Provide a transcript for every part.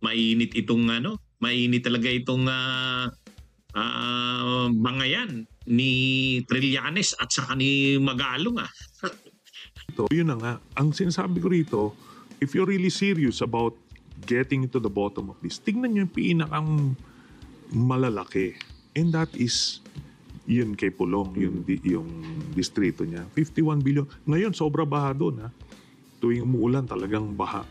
Mainit itong mainit talaga itong mga yan ni Trillanes at saka ni Magalong So, yun na nga. Ang sinasabi ko rito, if you're really serious about getting to the bottom of this, tignan nyo yung pinakang malalaki. And that is yun kay Pulong, yung distrito niya. 51 billion. Ngayon, sobra baha doon. Tuwing umuulan, talagang baha.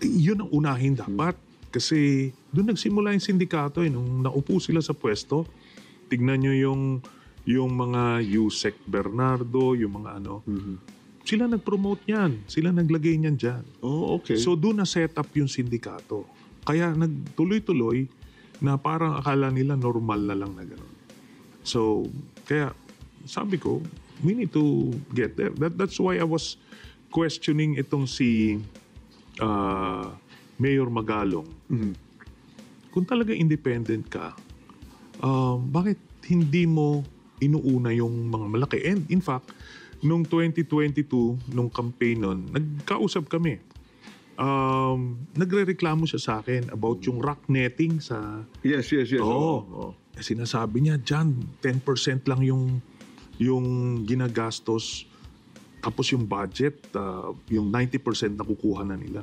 Yun ang unahin dapat. Kasi doon nagsimula yung sindikato. Nung naupo sila sa pwesto, tignan nyo yung mga Yusek Bernardo, yung mga sila nag-promote niyan. Sila naglagay niyan dyan. Oh, okay. So doon na set up yung sindikato. Kaya nagtuloy-tuloy na parang akala nila normal na lang na gano'n. So, kaya sabi ko, we need to get there. That's why I was questioning itong si Mayor Magalong. Kung talaga independent ka, bakit hindi mo inuuna yung mga malaki? And in fact, nung 2022, nung campaign nun, nagkausap kami. Nagre-reklamo siya sa akin about yung rock netting sa... Yes. Oo. Sinasabi niya, dyan, 10% lang yung ginagastos. Tapos yung budget, yung 90% nakukuha na nila.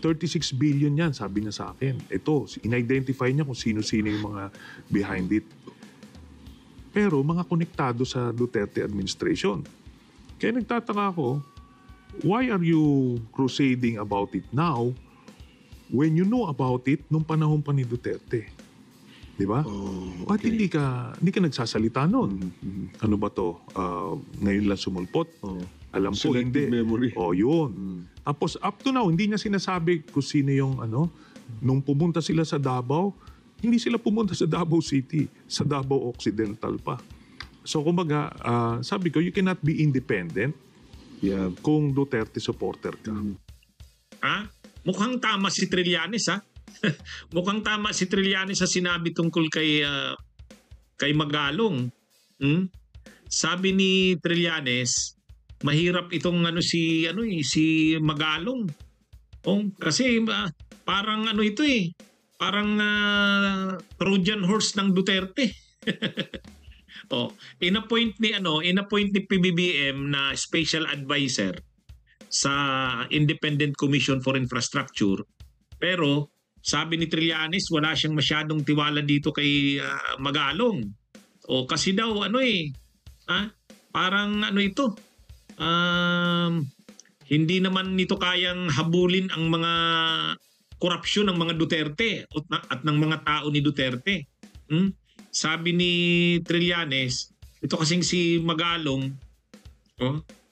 36 billion yan, sabi niya sa akin. Ito, in-identify niya kung sino-sino yung mga behind it. Pero mga konektado sa Duterte administration. Kaya nagtataka ako, why are you crusading about it now when you know about it nung panahon pa ni Duterte? Di ba? Oh, okay. Ba't hindi ka nagsasalita noon? Ano ba to? Ngayon lang sumulpot? Alam ko Selective hindi. memory. Yun. Tapos up to now, hindi niya sinasabi kung sino yung nung pumunta sila sa Davao, hindi sila pumunta sa Davao City, sa Davao Occidental pa. So kumbaga, sabi ko, you cannot be independent kung Duterte supporter ka. Mukhang tama si Trillanes Mukhang tama si Trillanes sa sinabi tungkol kay Magalong. Sabi ni Trillanes, mahirap itong si Magalong. Kasi parang ito parang Trojan horse ng Duterte. Inappoint ni PBBM na special advisor sa Independent Commission for Infrastructure. Pero sabi ni Trillanes, wala siyang masyadong tiwala dito kay Magalong. Kasi daw parang ito. Hindi naman nito kayang habulin ang mga korupsyon ng mga Duterte at ng mga tao ni Duterte. Sabi ni Trillanes, ito kasing si Magalong,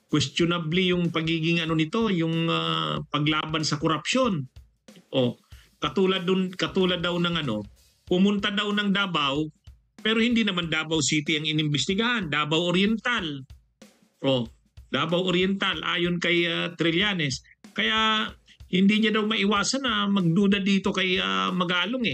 questionably yung pagiging nito, yung paglaban sa korupsyon. Katulad daw ng pumunta daw ng Davao, pero hindi naman Davao City ang inimbestigahan, Davao Oriental. Davao Oriental ayon kay Trillanes. Kaya hindi niya daw maiwasan na magduda dito kay Magalong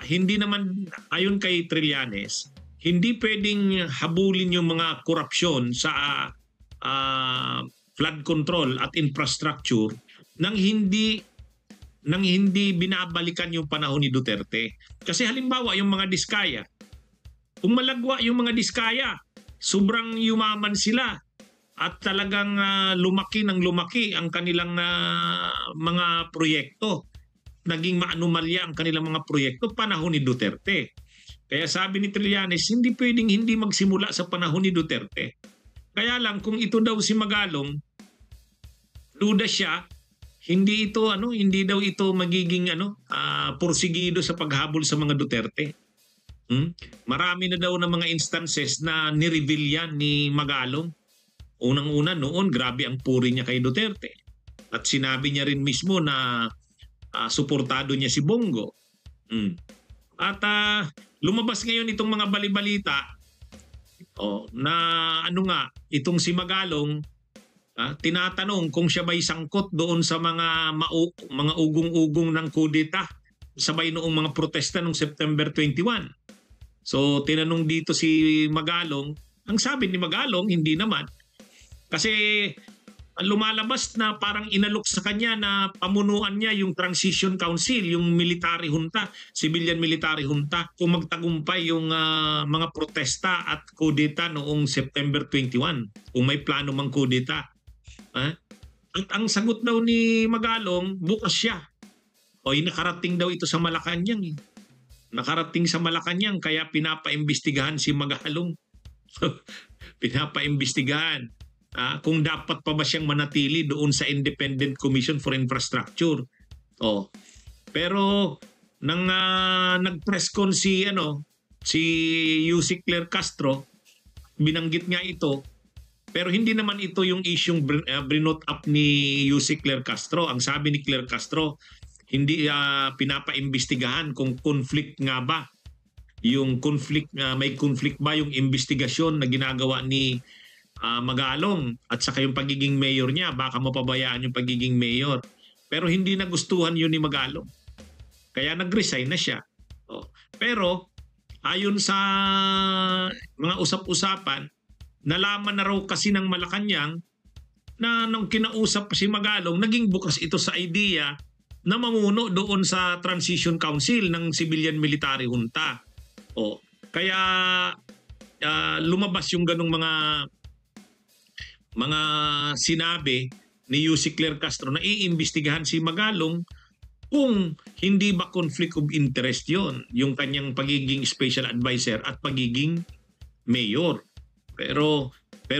hindi naman ayon kay Trillanes, hindi pwedeng habulin yung mga korupsyon sa flood control at infrastructure nang hindi binabalikan yung panahon ni Duterte. Kasi halimbawa yung mga Diskaya, kung malagwa yung mga Diskaya, sobrang yumaman sila at talagang lumaki ang kanilang mga proyekto. Naging maanumalya ang kanilang mga proyekto panahon ni Duterte. Kaya sabi ni Trillanes, hindi pwedeng hindi magsimula sa panahon ni Duterte. Kaya lang kung ito daw si Magalong, duda siya, hindi daw ito magiging porsigido sa paghabol sa mga Duterte. Marami na daw ng mga instances na ni-reveal yan ni Magalong. Unang-una noon, grabe ang puri niya kay Duterte. At sinabi niya rin mismo na suportado niya si Bongo. At lumabas ngayon itong mga balibalita na itong si Magalong, tinatanong kung siya ba'y sangkot doon sa mga ugong-ugong ng kudeta sabay noong mga protesta noong September 21. So tinanong dito si Magalong, ang sabi ni Magalong, hindi naman. Kasi lumalabas na parang inalok sa kanya na pamunuan niya yung Transition Council, yung military junta, civilian military junta, kung magtagumpay yung mga protesta at kudeta noong September 21, kung may plano mang kudeta. At ang sagot daw ni Magalong, bukas siya. Nakarating daw ito sa Malacanang. Nakarating sa Malacanang, kaya pinapaimbestigahan si Magalong. Pinapaimbestigahan kung dapat pa ba siyang manatili doon sa Independent Commission for Infrastructure. Pero nang nag-press con si Yusek Claire Castro, binanggit nga ito, pero hindi naman ito yung isyong brinot up ni Yusek Claire Castro. Ang sabi ni Claire Castro, hindi pinapaimbestigahan kung conflict nga ba. Yung conflict, may conflict ba yung investigasyon na ginagawa ni Magalong at saka yung pagiging mayor niya, baka mapabayaan yung pagiging mayor. Pero hindi nagustuhan yun ni Magalong. Kaya nag-resign na siya. Pero ayon sa mga usap-usapan, nalaman na raw kasi ng Malacanang na nung kinausap si Magalong, naging bukas ito sa idea na mamuno doon sa Transition Council ng Civilian Military Junta. Kaya lumabas yung ganong mga sinabi ni Yusek Claire Castro na iimbestigahan si Magalong kung hindi ba conflict of interest yon, yung kanyang pagiging special advisor at pagiging mayor. Pero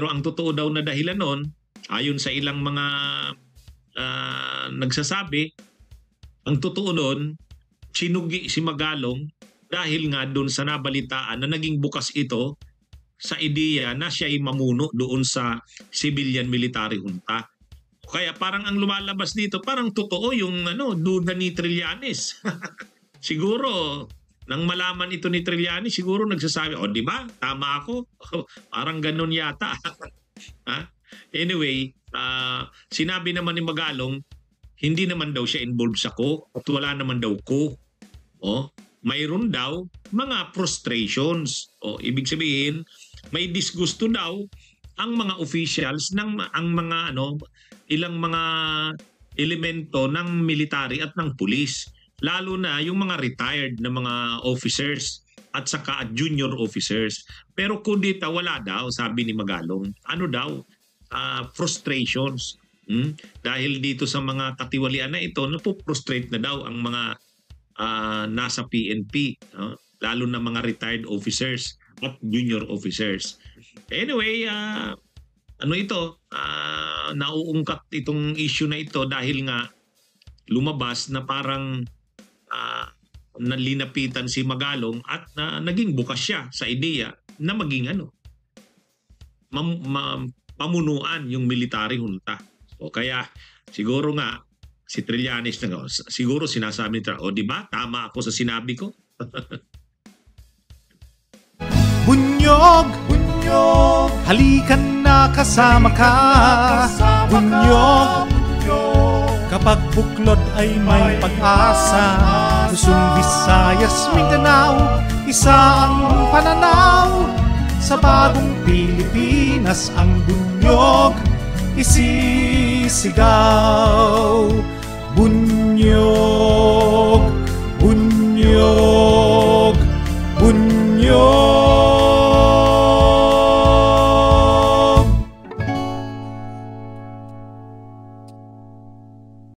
ang totoo daw na dahilan nun, ayon sa ilang mga nagsasabi, ang totoo nun, sinugi si Magalong dahil nga doon sa nabalitaan na naging bukas ito sa ideya na siya ay mamuno doon sa Civilian Military Junta. Kaya parang ang lumalabas dito, parang totoo yung duda ni Trillanes. Siguro, nang malaman ito ni Trillanes, siguro nagsasabi, di ba? Tama ako. Parang ganun yata. Anyway, sinabi naman ni Magalong, hindi naman daw siya involved sa ko at wala naman daw ko. Mayroon daw mga frustrations. Ibig sabihin, may disgusto daw ang mga officials ng ilang mga elemento ng military at ng pulis, lalo na yung mga retired na mga officers at saka junior officers. Pero kudita wala daw, sabi ni Magalong. Ano daw? Frustrations. Dahil dito sa mga katiwalian na ito, napuprostrate na daw ang mga nasa PNP, lalo na mga retired officers at junior officers. Anyway, nauungkat itong issue na ito dahil nga lumabas na parang nalinapitan si Magalong at naging bukas siya sa ideya na maging pamunuan yung military junta. Kaya siguro nga si Trillanes siguro sinasabi nito, di ba? Tama ako sa sinabi ko. Bunyog, bunyog, halikan na kasama ka. Bunyog, kapag buklod ay may pag-asa. Luzon, Visayas, Mindanao, isa ang pananaw. Sa bagong Pilipinas ang bunyog isisigaw. Bunyog, bunyog.